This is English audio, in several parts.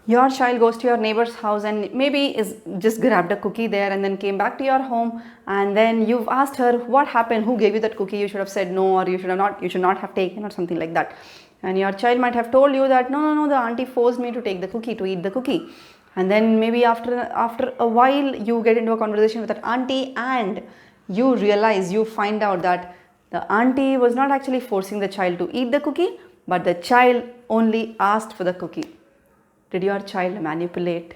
Your child goes to your neighbor's house and maybe is just grabbed a cookie there and then came back to your home, and then you've asked her what happened, who gave you that cookie. You should have said no, or you should not have taken, or something like that. And your child might have told you that no, the auntie forced me to take the cookie, to eat the cookie. And then maybe after a while you get into a conversation with that auntie, and you find out that the auntie was not actually forcing the child to eat the cookie, but the child only asked for the cookie. Did your child manipulate?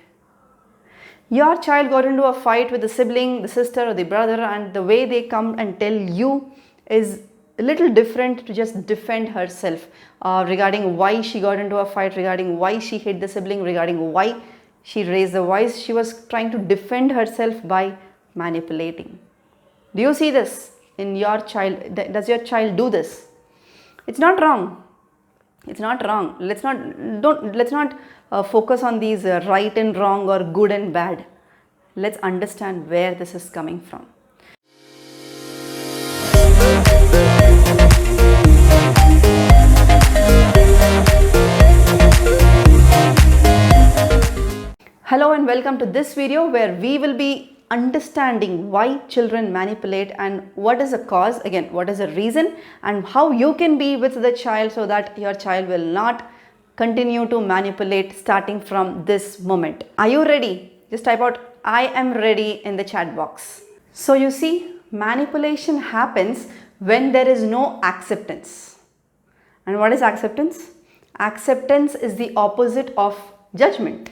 Your child got into a fight with the sibling, the sister or the brother, and the way they come and tell you is a little different to just defend herself regarding why she got into a fight, regarding why she hit the sibling, regarding why she raised the voice. She was trying to defend herself by manipulating. Do you see this in your child? Does your child do this? It's not wrong. It's not wrong. Let's not focus on these right and wrong or good and bad. Let's understand where this is coming from. Hello and welcome to this video where we will be understanding why children manipulate and what is the cause, again what is the reason, and how you can be with the child so that your child will not continue to manipulate starting from this moment. Are you ready? Just type out I am ready in the chat box. So you see, manipulation happens when there is no acceptance. And what is acceptance? Acceptance is the opposite of judgment.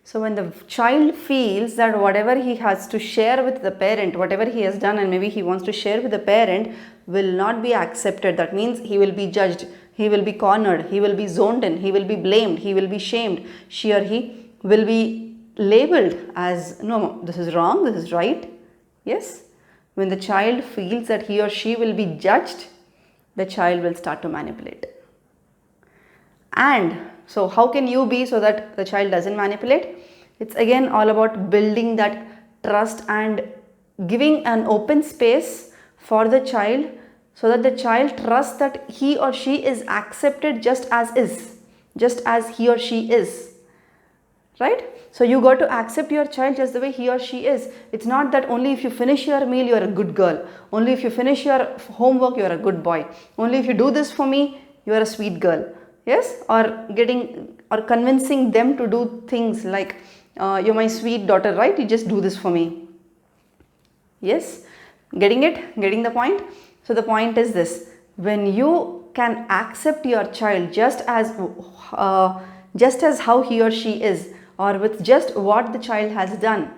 So when the child feels that whatever he has to share with the parent, whatever he has done and maybe he wants to share with the parent will not be accepted, that means he will be judged, he will be cornered, he will be zoned in, he will be blamed, he will be shamed, she or he will be labeled as no, this is wrong, this is right. Yes, when the child feels that he or she will be judged, the child will start to manipulate. And so how can you be so that the child doesn't manipulate? It's again all about building that trust and giving an open space for the child so that the child trusts that he or she is accepted just as he or she is. Right? So you got to accept your child just the way he or she is. It's not that only if you finish your meal you're a good girl. Only if you finish your homework you're a good boy. Only if you do this for me you're a sweet girl. Yes, or convincing them to do things like you're my sweet daughter, right? You just do this for me. Yes, getting the point? So the point is this: when you can accept your child just as how he or she is, or with just what the child has done,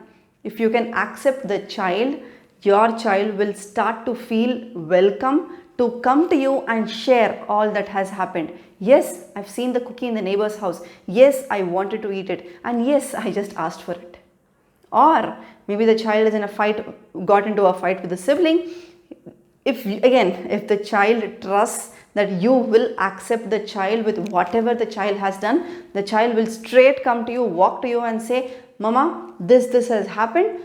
if you can accept the child, your child will start to feel welcome to come to you and share all that has happened. Yes, I've seen the cookie in the neighbor's house. Yes, I wanted to eat it. And yes, I just asked for it. Or maybe the child is in a fight, got into a fight with the sibling. If the child trusts that you will accept the child with whatever the child has done, the child will straight come to you, walk to you and say, Mama, this has happened,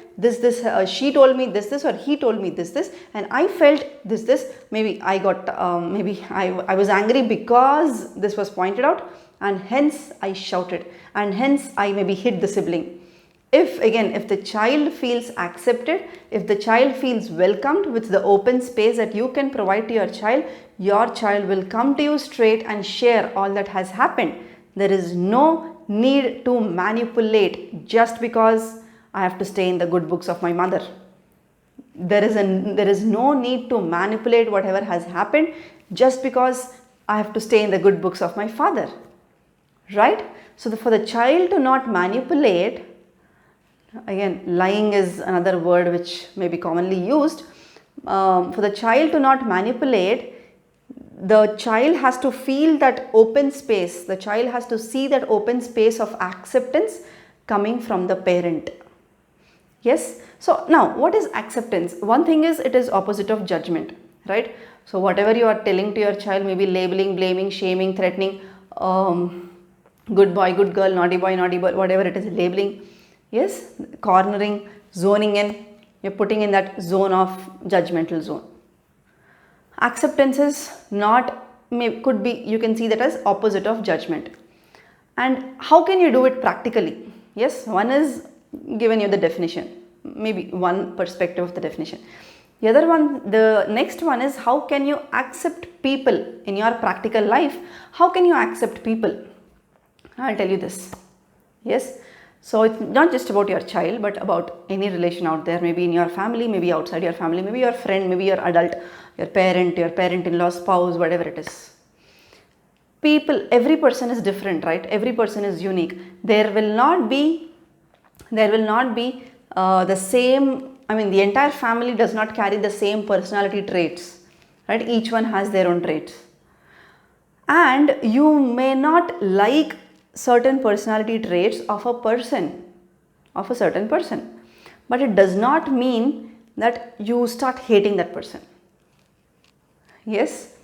she told me this, or he told me this, and I felt this, maybe I got, I was angry because this was pointed out, and hence I shouted, and hence I maybe hit the sibling. If the child feels accepted, if the child feels welcomed with the open space that you can provide to your child will come to you straight and share all that has happened. There is no need to manipulate just because I have to stay in the good books of my mother. There is no need to manipulate whatever has happened just because I have to stay in the good books of my father. Right? So for the child to not manipulate, again, lying is another word which may be commonly used. For the child to not manipulate, the child has to feel that open space. The child has to see that open space of acceptance coming from the parent. Yes. So now what is acceptance? One thing is it is opposite of judgment, right? So whatever you are telling to your child, maybe labeling, blaming, shaming, threatening, good boy, good girl, naughty boy, whatever it is, labeling. Yes, cornering, zoning in, you're putting in that zone of judgmental zone. Acceptance is not, could be, you can see that as opposite of judgment. And how can you do it practically? Yes, one is given you the definition, maybe one perspective of the definition. The other one, the next one is how can you accept people in your practical life? How can you accept people? I'll tell you this. Yes, so it's not just about your child, but about any relation out there, maybe in your family, maybe outside your family, maybe your friend, maybe your adult, your parent-in-law, spouse, whatever it is. People, every person is different, right? Every person is unique. There will not be the same, I mean, the entire family does not carry the same personality traits, right? Each one has their own traits. And you may not like certain personality traits of a certain person, but it does not mean that you start hating that person. Yes,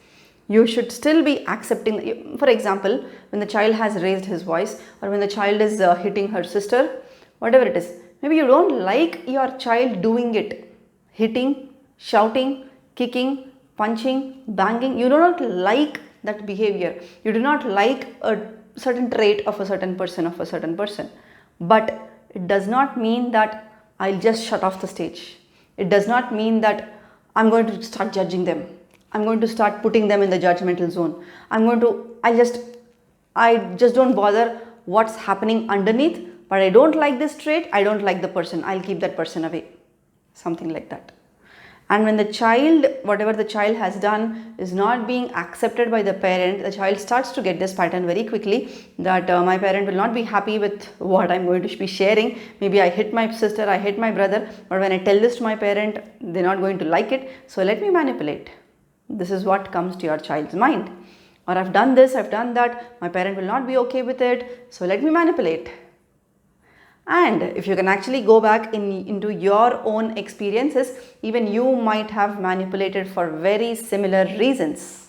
you should still be accepting. For example, when the child has raised his voice, or when the child is hitting her sister, whatever it is, maybe you don't like your child doing it, hitting, shouting, kicking, punching, banging. You do not like that behavior. You do not like a certain trait of a certain person, but it does not mean that I'll just shut off the stage. It does not mean that I'm going to start judging them. I'm going to start putting them in the judgmental zone. I just don't bother what's happening underneath, but I don't like this trait, I don't like the person, I'll keep that person away. Something like that. And when the child, whatever the child has done is not being accepted by the parent, the child starts to get this pattern very quickly that my parent will not be happy with what I'm going to be sharing. Maybe I hit my sister, I hit my brother, but when I tell this to my parent, they're not going to like it. So let me manipulate. This is what comes to your child's mind. Or I've done this, I've done that, my parent will not be okay with it, so let me manipulate. And if you can actually go back into your own experiences, even you might have manipulated for very similar reasons.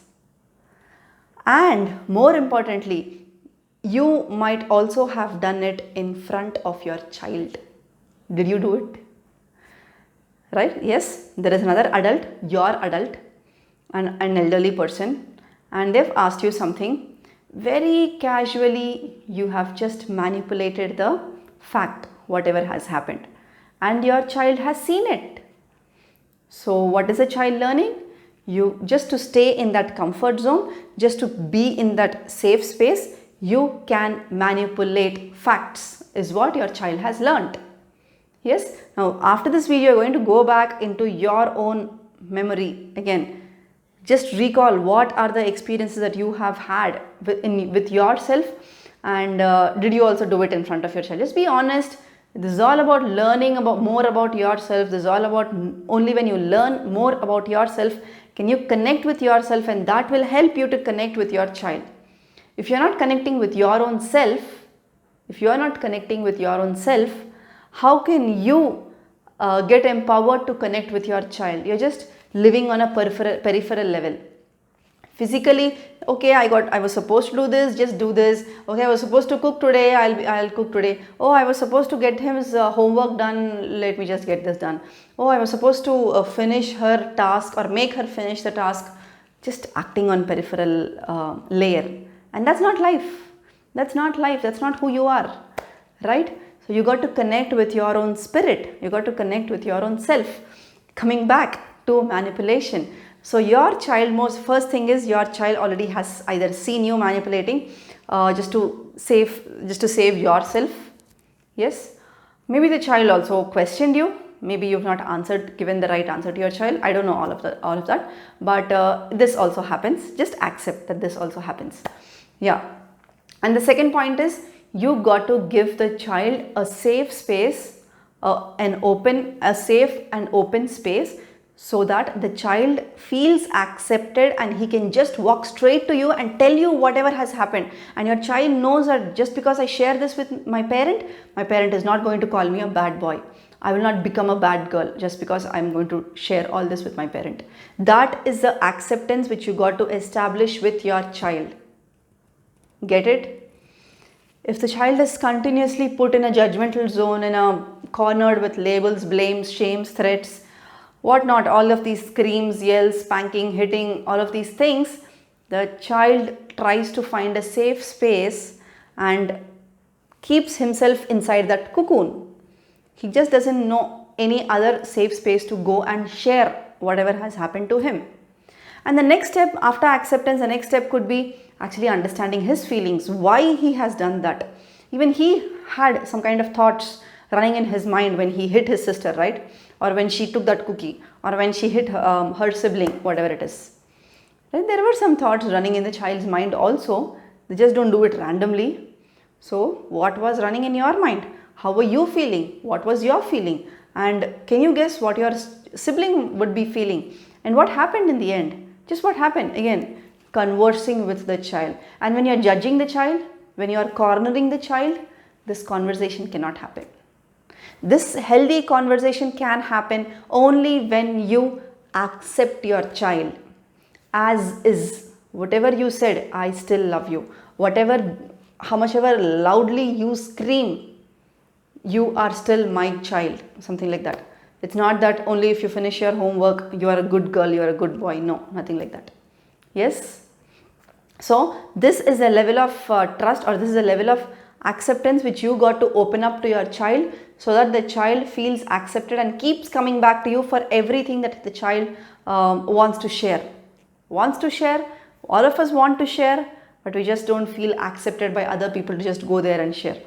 And more importantly, you might also have done it in front of your child. Did you do it? Right? Yes, there is another adult, your adult, an elderly person, and they've asked you something. Very casually, you have just manipulated the fact, whatever has happened, and your child has seen it. So what is the child learning? You just to stay in that comfort zone, just to be in that safe space, you can manipulate facts is what your child has learned. Yes, now after this video, you're going to go back into your own memory again. Just recall what are the experiences that you have had with yourself, and did you also do it in front of your child? Just be honest. This is all about learning more about yourself. This is all about only when you learn more about yourself can you connect with yourself, and that will help you to connect with your child. If you're not connecting with your own self, how can you get empowered to connect with your child? You're just living on a peripheral level. Physically, okay, I was supposed to do this, just do this. Okay, I was supposed to cook today, I'll cook today. Oh, I was supposed to get his homework done, let me just get this done. Oh, I was supposed to finish her task or make her finish the task. Just acting on peripheral layer. And that's not life. That's not life. That's not who you are. Right? So you got to connect with your own spirit. You got to connect with your own self. Coming back to manipulation. So your child, first thing is your child already has either seen you manipulating just to save yourself. Yes. Maybe the child also questioned you. Maybe you've not given the right answer to your child. I don't know all of that. But this also happens. Just accept that this also happens. Yeah. And the second point is you got to give the child a safe space, a safe and open space, so that the child feels accepted and he can just walk straight to you and tell you whatever has happened. And your child knows that just because I share this with my parent is not going to call me a bad boy. I will not become a bad girl just because I'm going to share all this with my parent. That is the acceptance which you got to establish with your child. Get it? If the child is continuously put in a judgmental zone, cornered with labels, blames, shames, threats, whatnot, all of these screams, yells, spanking, hitting, all of these things, the child tries to find a safe space and keeps himself inside that cocoon. He just doesn't know any other safe space to go and share whatever has happened to him. And the next step after acceptance, the next step could be actually understanding his feelings, why he has done that. Even he had some kind of thoughts running in his mind when he hit his sister, right? Or when she took that cookie, or when she hit her sibling, whatever it is. Right? There were some thoughts running in the child's mind also. They just don't do it randomly. So what was running in your mind? How were you feeling? What was your feeling? And can you guess what your sibling would be feeling? And what happened in the end? Just what happened? Again, conversing with the child. And when you're judging the child, when you're cornering the child, this conversation cannot happen. This healthy conversation can happen only when you accept your child as is. Whatever you said, I still love you. Whatever, how much ever loudly you scream, you are still my child. Something like that. It's not that only if you finish your homework, you are a good girl, you are a good boy. No, nothing like that. Yes? So, this is a level of trust, or this is a level of acceptance which you got to open up to your child, so that the child feels accepted and keeps coming back to you for everything that the child wants to share. All of us want to share, but we just don't feel accepted by other people to just go there and share.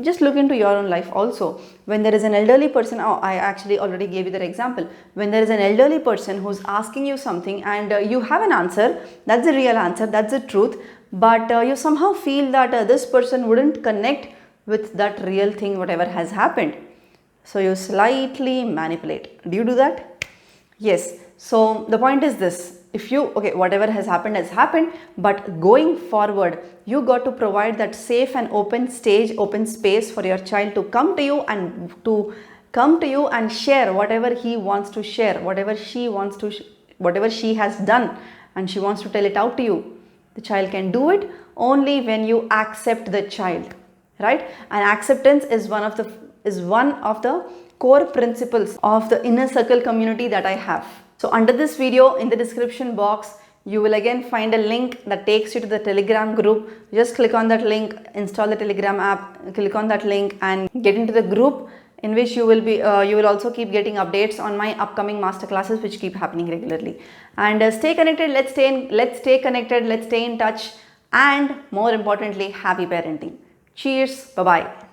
Just look into your own life also. When there is an elderly person, I actually already gave you that example. When there is an elderly person who's asking you something and you have an answer, that's the real answer, that's the truth, but you somehow feel that this person wouldn't connect with that real thing, whatever has happened. So you slightly manipulate. Do you do that? Yes. So the point is this. If you, whatever has happened, but going forward, you got to provide that safe and open stage, open space for your child to come to you and share whatever he wants to share, whatever she wants to, whatever she has done, and she wants to tell it out to you. The child can do it only when you accept the child, right? And acceptance is one of the core principles of the inner circle community that I have. So under this video, in the description box, you will again find a link that takes you to the Telegram group. Just click on that link, install the Telegram app, click on that link and get into the group, in which you will also keep getting updates on my upcoming masterclasses which keep happening regularly. And stay connected, let's stay connected, let's stay in touch, and more importantly, happy parenting. Cheers, bye-bye.